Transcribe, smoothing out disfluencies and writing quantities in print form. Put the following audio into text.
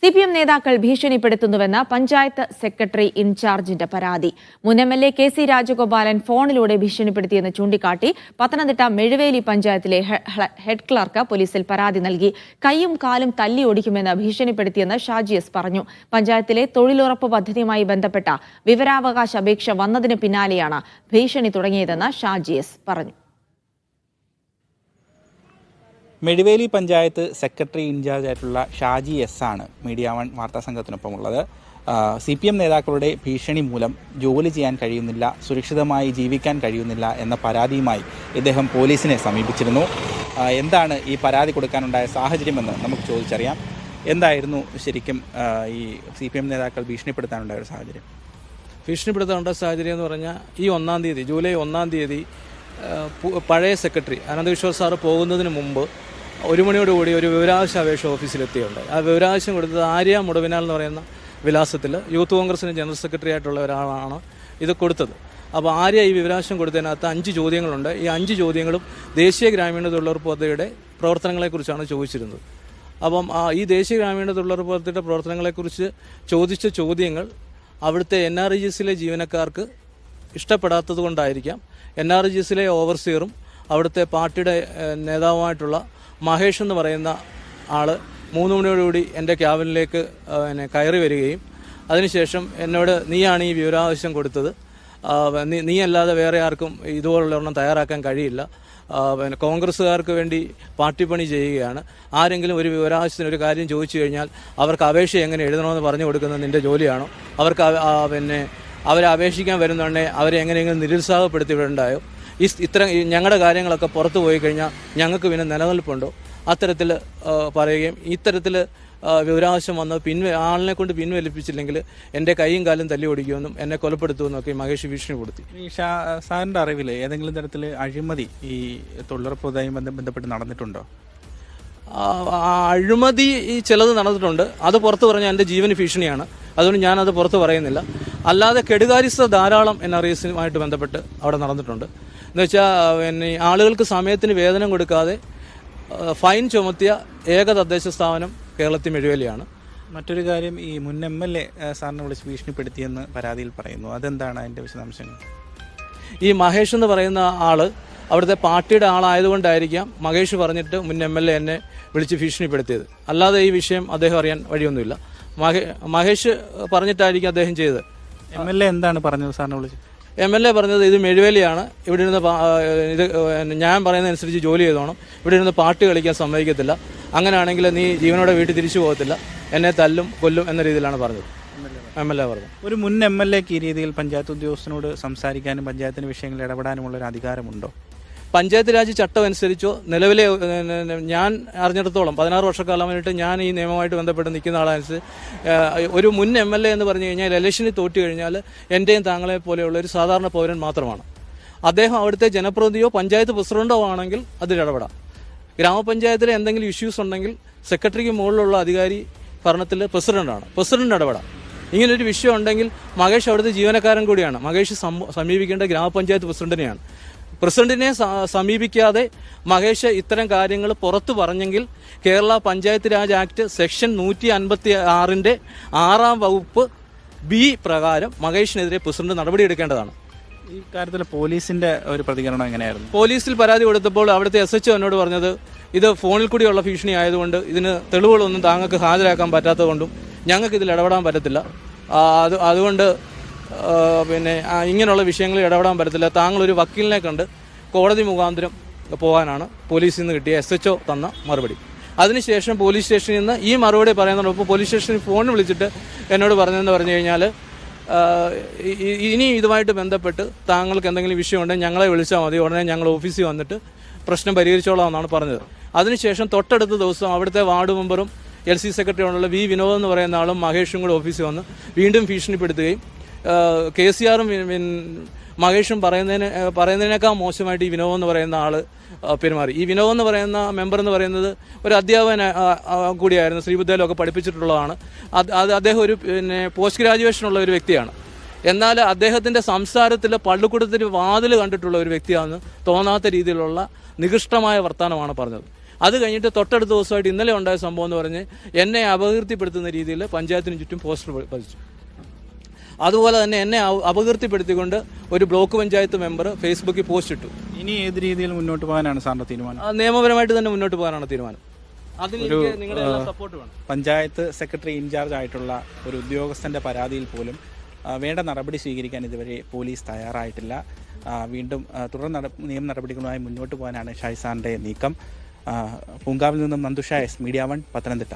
CPM നേതാക്കൾ ഭീഷണിപ്പെടുത്തുന്നുവെന്ന panchayat secretary ഇൻചാർജിന്റെ പരാതി. മുൻ MLA KC രാജഗോപാലൻ ഫോണിലൂടെ ഭീഷണിപ്പെടുത്തിയെന്ന് ചൂണ്ടിക്കാട്ടി പത്തനംതിട്ട മെഴുവേലി പഞ്ചായത്തിലെ ഹെഡ് ക്ലർക്ക് പോലീസിൽ പരാതി നൽകി. കൈയും കാലും തല്ലി ഓടിക്കുമെന്ന് ഭീഷണിപ്പെടുത്തിയെന്ന് ഷാജി എസ് പറഞ്ഞു. പഞ്ചായത്തിലെ തൊഴിലുറപ്പ് പദ്ധതിയുമായി ബന്ധപ്പെട്ട വിവരാവകാശ അപേക്ഷ വന്നതിന് പിന്നാലെയാണ് ഭീഷണി തുടങ്ങിയതെന്ന് ഷാജി എസ് പറഞ്ഞു. മെഴുവേലി പഞ്ചായത്ത് സെക്രട്ടറി ഇൻചാർജ് ആയിട്ടുള്ള ഷാജി എസ് ആണ് മീഡിയ വൺ വാർത്താ സംഘത്തിനൊപ്പമുള്ളത്. CPM നേതാക്കളുടെ ഭീഷണി മൂലം ജോലി ചെയ്യാൻ കഴിയുന്നില്ല, സുരക്ഷിതമായി ജീവിക്കാൻ കഴിയുന്നില്ല എന്ന പരാതിയുമായി ഇദ്ദേഹം പോലീസിനെ സമീപിച്ചിരുന്നു. എന്താണ് ഈ പരാതി കൊടുക്കാനുണ്ടായ സാഹചര്യമെന്ന് നമുക്ക് ചോദിച്ചറിയാം. എന്തായിരുന്നു ശരിക്കും ഈ CPM നേതാക്കൾ ഭീഷണിപ്പെടുത്താനുണ്ടായ ഒരു സാഹചര്യം? ഭീഷണിപ്പെടുത്താനുണ്ടായ സാഹചര്യം എന്ന് പറഞ്ഞാൽ ഈ 1-ാം തീയതി ജൂലൈ 1-ാം തീയതി പഴയ സെക്രട്ടറി അനന്തകിഷോർ സാറ് പോകുന്നതിന് മുമ്പ് 1 മണിയോടുകൂടി ഒരു വിവരാവകാശ അപേക്ഷ ഓഫീസിലെത്തിയുണ്ടായി. ആ വിവരാവകാശം കൊടുത്തത് ആര്യ മുടവിനാൽ എന്ന് പറയുന്ന വിലാസത്തിൽ യൂത്ത് കോൺഗ്രസിന് ജനറൽ സെക്രട്ടറി ആയിട്ടുള്ള ഒരാളാണ് ഇത് കൊടുത്തത്. അപ്പോൾ ആര്യ ഈ വിവരാവകാശം കൊടുത്തതിനകത്ത് 5 ചോദ്യങ്ങളുണ്ട്. ഈ 5 ചോദ്യങ്ങളും ദേശീയ ഗ്രാമീണ തൊഴിലുറപ്പ് പദ്ധതിയുടെ പ്രവർത്തനങ്ങളെക്കുറിച്ചാണ് ചോദിച്ചിരുന്നത്. അപ്പം ഈ ദേശീയ ഗ്രാമീണ തൊഴിലുറപ്പ് പദ്ധതിയുടെ പ്രവർത്തനങ്ങളെക്കുറിച്ച് ചോദിച്ച ചോദ്യങ്ങൾ അവിടുത്തെ NRGSലെ ജീവനക്കാർക്ക് ഇഷ്ടപ്പെടാത്തത് കൊണ്ടായിരിക്കാം NRGSലെ ഓവർസിയറും അവിടുത്തെ പാർട്ടിയുടെ നേതാവുമായിട്ടുള്ള മഹേഷ് എന്ന് പറയുന്ന ആൾ 3 മണിയോടുകൂടി എൻ്റെ ക്യാബിനിലേക്ക് കയറി വരികയും അതിനുശേഷം എന്നോട് നീയാണ് ഈ വിവരാവകാശം കൊടുത്തത്, നീ അല്ലാതെ വേറെ ആർക്കും ഇതുപോലുള്ള ഒരെണ്ണം തയ്യാറാക്കാൻ കഴിയില്ല, കോൺഗ്രസ്സുകാർക്ക് വേണ്ടി പാർട്ടി പണി ചെയ്യുകയാണ്, ആരെങ്കിലും ഒരു വിവരാവകാശത്തിന് ഒരു കാര്യം ചോദിച്ചു കഴിഞ്ഞാൽ അവർക്ക് അപേക്ഷ എങ്ങനെ എഴുതണമെന്ന് പറഞ്ഞു കൊടുക്കുന്നത് നിൻ്റെ ജോലിയാണോ, അവർക്ക് അവരെ അപേക്ഷിക്കാൻ വരുന്നുണ്ടെ അവരെ എങ്ങനെയെങ്കിലും നിരുത്സാഹപ്പെടുത്തി വിടണ്ടായോ, ഇത്തരം ഞങ്ങളുടെ കാര്യങ്ങളൊക്കെ പുറത്തു പോയി കഴിഞ്ഞാൽ ഞങ്ങൾക്ക് പിന്നെ നിലനിൽപ്പുണ്ടോ, അത്തരത്തിൽ പറയുകയും ഇത്തരത്തിൽ വിവരാവകാശം വന്ന് ആളിനെ കൊണ്ട് പിൻവലിപ്പിച്ചില്ലെങ്കിൽ എൻ്റെ കൈയും കാലും തല്ലി ഓടിക്കുമെന്നും എന്നെ കൊലപ്പെടുത്തുമെന്നൊക്കെ മഹേഷ് ഭീഷണിപ്പെടുത്തി. ഈ സാറിൻ്റെ അറിവിൽ ഏതെങ്കിലും തരത്തിൽ അഴിമതി ഈ തൊഴിലുറപ്പ് പദ്ധതിയുമായി ബന്ധപ്പെട്ട് നടന്നിട്ടുണ്ടോ? അഴിമതി ചിലത് നടന്നിട്ടുണ്ട്. അത് പുറത്ത് പറഞ്ഞാൽ എൻ്റെ ജീവന് ഭീഷണിയാണ്. അതുകൊണ്ട് ഞാനത് പുറത്ത് പറയുന്നില്ല. അല്ലാതെ കെടുകാര്യസ്ഥ ധാരാളം NRGSുമായിട്ട് ബന്ധപ്പെട്ട് അവിടെ നടന്നിട്ടുണ്ട്. എന്നുവെച്ചാൽ ആളുകൾക്ക് സമയത്തിന് വേതനം കൊടുക്കാതെ ഫൈൻ ചുമത്തിയ ഏക തദ്ദേശ സ്ഥാപനം കേരളത്തിൽ മെഴുവേലിയാണ്. മറ്റൊരു കാര്യം, ഈ മുൻ MLA സാറിനെ വിളിച്ച് ഭീഷണിപ്പെടുത്തിയെന്ന് പരാതിയിൽ പറയുന്നു. അതെന്താണ് അതിൻ്റെ വിശദാംശങ്ങൾ? ഈ മഹേഷ് എന്ന് പറയുന്ന ആൾ അവിടുത്തെ പാർട്ടിയുടെ ആളായതുകൊണ്ടായിരിക്കാം മഹേഷ് പറഞ്ഞിട്ട് മുൻ MLA എന്നെ വിളിച്ച് ഭീഷണിപ്പെടുത്തിയത്. അല്ലാതെ ഈ വിഷയം അദ്ദേഹം അറിയാൻ വഴിയൊന്നുമില്ല. മഹേഷ് പറഞ്ഞിട്ടായിരിക്കും അദ്ദേഹം ചെയ്തത്. MLA എന്താണ് പറഞ്ഞത് സാറിനെ വിളിച്ച്? MLA പറഞ്ഞത് ഇത് മെഴുവേലിയാണ്, ഇവിടെ ഇരുന്ന് ഇത് ഞാൻ പറയുന്നതനുസരിച്ച് ജോലി ചെയ്തോണം, ഇവിടെ ഇരുന്ന് പാട്ട് കളിക്കാൻ സമ്മതിക്കത്തില്ല, അങ്ങനെയാണെങ്കിൽ നീ ജീവനോടെ വീട്ടിൽ തിരിച്ചു പോകത്തില്ല, എന്നെ തല്ലും കൊല്ലും എന്ന രീതിയിലാണ് പറഞ്ഞത്. MLA പറഞ്ഞു. ഒരു മുൻ MLAക്ക് ഈ രീതിയിൽ പഞ്ചായത്ത് ഉദ്യോഗസ്ഥനോട് സംസാരിക്കാനും പഞ്ചായത്തിന് വിഷയങ്ങളിൽ ഇടപെടാനുമുള്ള ഒരു അധികാരമുണ്ടോ? പഞ്ചായത്ത് രാജ് ചട്ടം അനുസരിച്ചോ നിലവിലെ ഞാൻ അറിഞ്ഞിടത്തോളം 16 വർഷക്കാലമായിട്ട് ഞാൻ ഈ നിയമവുമായിട്ട് ബന്ധപ്പെട്ട് നിൽക്കുന്ന ആളനുസരിച്ച് ഒരു മുൻ MLA എന്ന് പറഞ്ഞു കഴിഞ്ഞാൽ ഇലക്ഷനിൽ തോറ്റു കഴിഞ്ഞാൽ എൻ്റെയും താങ്കളെ പോലെയുള്ള ഒരു സാധാരണ പൗരൻ മാത്രമാണ്. അദ്ദേഹം അവിടുത്തെ ജനപ്രതിനിധിയോ പഞ്ചായത്ത് പ്രസിഡന്റോ ആണെങ്കിൽ അതിൽ ഇടപെടാം. ഗ്രാമപഞ്ചായത്തിലെ എന്തെങ്കിലും ഇഷ്യൂസ് ഉണ്ടെങ്കിൽ സെക്രട്ടറിക്ക് മുകളിലുള്ള അധികാരി ഭരണത്തിൽ പ്രസിഡന്റാണ്, പ്രസിഡന്റ് ഇടപെടാം. ഇങ്ങനൊരു വിഷയം ഉണ്ടെങ്കിൽ മഹേഷ് അവിടുത്തെ ജീവനക്കാരൻ കൂടിയാണ്. മഹേഷ് സമീപിക്കേണ്ട ഗ്രാമപഞ്ചായത്ത് പ്രസിഡന്റിനെയാണ്. പ്രസിഡന്റിനെ സമീപിക്കാതെ മഹേഷ് ഇത്തരം കാര്യങ്ങൾ പുറത്തു പറഞ്ഞെങ്കിൽ കേരള പഞ്ചായത്ത് രാജ് ആക്ട് സെക്ഷൻ 156 6-ാം വകുപ്പ് B പ്രകാരം മഹേഷിനെതിരെ പ്രസിഡന്റ് നടപടിയെടുക്കേണ്ടതാണ്. ഈ കാര്യത്തിൽ പോലീസിന്റെ ഒരു പ്രതികരണം എങ്ങനെയായിരുന്നു? പോലീസിൽ പരാതി കൊടുത്തപ്പോൾ അവിടുത്തെ SHO എന്നോട് പറഞ്ഞത് ഇത് ഫോണിൽ കൂടിയുള്ള ഭീഷണി ആയതുകൊണ്ട് ഇതിന് തെളിവുകളൊന്നും താങ്കൾക്ക് ഹാജരാക്കാൻ പറ്റാത്തതുകൊണ്ടും ഞങ്ങൾക്ക് ഇതിൽ ഇടപെടാൻ പറ്റത്തില്ല, അതുകൊണ്ട് ഇങ്ങനെയുള്ള വിഷയങ്ങളിൽ ഇടപെടാൻ പറ്റത്തില്ല, താങ്കളൊരു വക്കീലിനെ കണ്ട് കോടതി മുഖാന്തരം പോകാനാണ് പോലീസിൽ നിന്ന് കിട്ടിയ SHO തന്ന മറുപടി. അതിനുശേഷം പോലീസ് സ്റ്റേഷനിൽ നിന്ന് ഈ മറുപടി പറയുന്നതോടൊപ്പം പോലീസ് സ്റ്റേഷനിൽ ഫോൺ വിളിച്ചിട്ട് എന്നോട് പറഞ്ഞതെന്ന് പറഞ്ഞു കഴിഞ്ഞാൽ ഇനി ഇതുമായിട്ട് ബന്ധപ്പെട്ട് താങ്കൾക്ക് എന്തെങ്കിലും വിഷയമുണ്ടെങ്കിൽ ഞങ്ങളെ വിളിച്ചാൽ മതി, ഉടനെ ഞങ്ങൾ ഓഫീസിൽ വന്നിട്ട് പ്രശ്നം പരിഹരിച്ചോളാം എന്നാണ് പറഞ്ഞത്. അതിനുശേഷം തൊട്ടടുത്ത ദിവസം അവിടുത്തെ വാർഡ് മെമ്പറും LC സെക്രട്ടറിയോടുള്ള V വിനോദ് എന്ന് പറയുന്ന ആളും മഹേഷും കൂടെ ഓഫീസിൽ വന്ന് വീണ്ടും ഭീഷണിപ്പെടുത്തുകയും KCRും മഹേഷും പറയുന്നതിനേക്കാൾ മോശമായിട്ട് ഈ വിനോദ് എന്ന് പറയുന്ന ആൾ പെരുമാറി. ഈ വിനോദ് എന്ന് പറയുന്ന മെമ്പർ എന്ന് പറയുന്നത് ഒരു അധ്യാപകൻ കൂടിയായിരുന്നു, ശ്രീബുദ്ധയിലൊക്കെ പഠിപ്പിച്ചിട്ടുള്ളതാണ്. അദ്ദേഹം ഒരു പോസ്റ്റ് ഗ്രാജുവേഷനുള്ള ഒരു വ്യക്തിയാണ്. എന്നാൽ അദ്ദേഹത്തിൻ്റെ സംസാരത്തിൽ പള്ളിക്കൂടത്തിൽ വാതിൽ കണ്ടിട്ടുള്ള ഒരു വ്യക്തിയാണെന്ന് തോന്നാത്ത രീതിയിലുള്ള നികൃഷ്ടമായ വർത്തമാനമാണ് പറഞ്ഞത്. അത് കഴിഞ്ഞിട്ട് തൊട്ടടുത്ത ദിവസമായിട്ട് ഇന്നലെ ഉണ്ടായ സംഭവം എന്ന് പറഞ്ഞ് എന്നെ അപകീർത്തിപ്പെടുത്തുന്ന രീതിയിൽ പഞ്ചായത്തിന് ചുറ്റും പോസ്റ്റർ പതിച്ചു. അതുപോലെ തന്നെ എന്നെ അപകീർത്തിപ്പെടുത്തിക്കൊണ്ട് ഒരു ബ്ലോക്ക് പഞ്ചായത്ത് മെമ്പർ ഫേസ്ബുക്കിൽ പോസ്റ്റ് ഇട്ടു. ഇനി ഏത് രീതിയിൽ മുന്നോട്ട് പോകാനാണ് സാറിന്റെ തീരുമാനം? നിയമപരമായിട്ട് തന്നെ മുന്നോട്ട് പോകാനാണ് തീരുമാനം. അതിന് നിങ്ങളുടെ സപ്പോർട്ട് വേണം. പഞ്ചായത്ത് സെക്രട്ടറി ഇൻചാർജ് ആയിട്ടുള്ള ഒരു ഉദ്യോഗസ്ഥന്റെ പരാതിയിൽ പോലും വേണ്ട നടപടി സ്വീകരിക്കാൻ ഇതുവരെ പോലീസ് തയ്യാറായിട്ടില്ല. വീണ്ടും തുടർ നിയമ നടപടികളുമായി മുന്നോട്ട് പോകാനാണ് ഷാജി സാറിന്റെ നീക്കം. പൂങ്കാവിൽ നിന്നും നന്ദുഷ എസ്, മീഡിയ 1 പത്തനംതിട്ട.